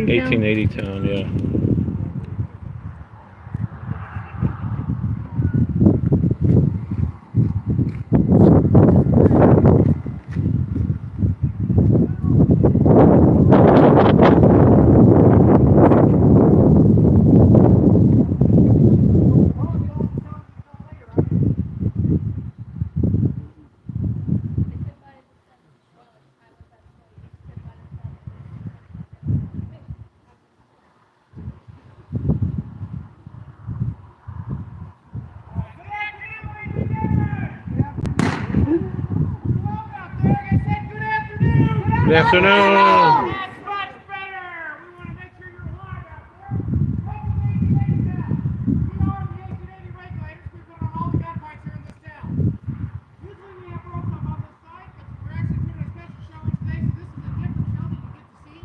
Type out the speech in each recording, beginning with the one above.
town? 1880 town, yeah. Good afternoon. That's much better. We want to make sure you're alive out there. Welcome, ladies and gentlemen. We are the 1880 regulators. We put on all the gunfights here in this town. Usually we have ropes up on this side, but we're actually doing a special showing today, so this is a different show that you get to see.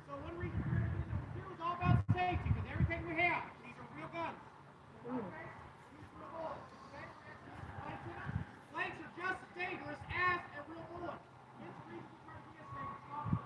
So one reason for everything that we do is all about safety, because everything we have, these are real guns. Okay? These are real bullets. Okay? We're actually using blanks in it. Blanks are just as dangerous as a real bullet. Hence the reason we try to be as safe as possible.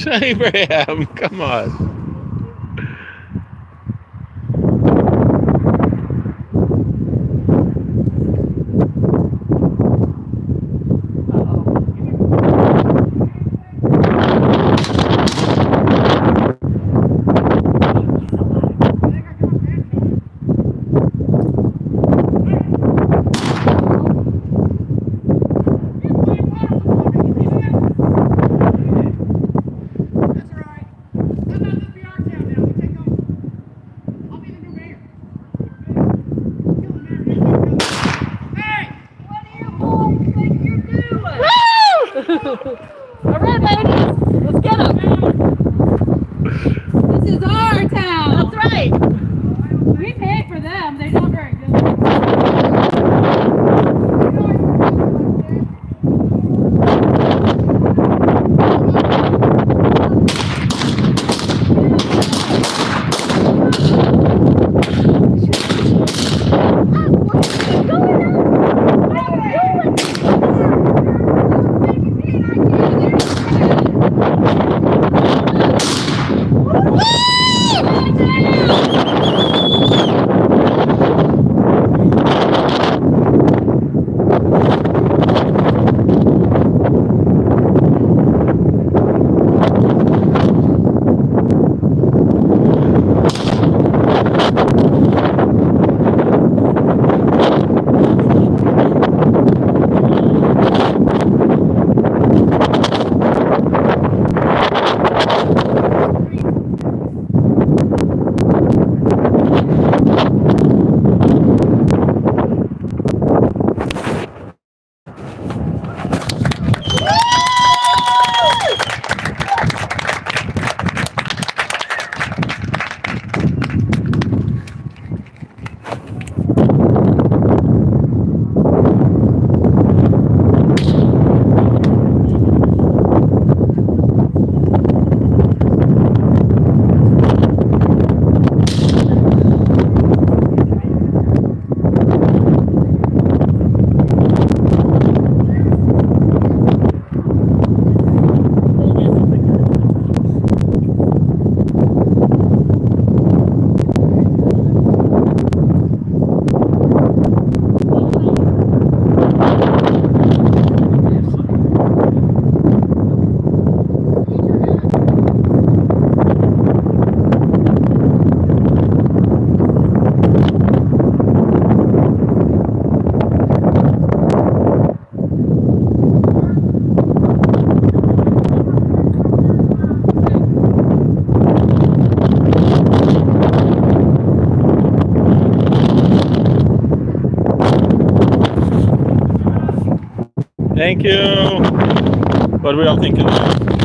Abraham, come on. All right, ladies, let's get them. This is our town. That's right. We pay for them. They're not very good. Thank you. What do we all think of that?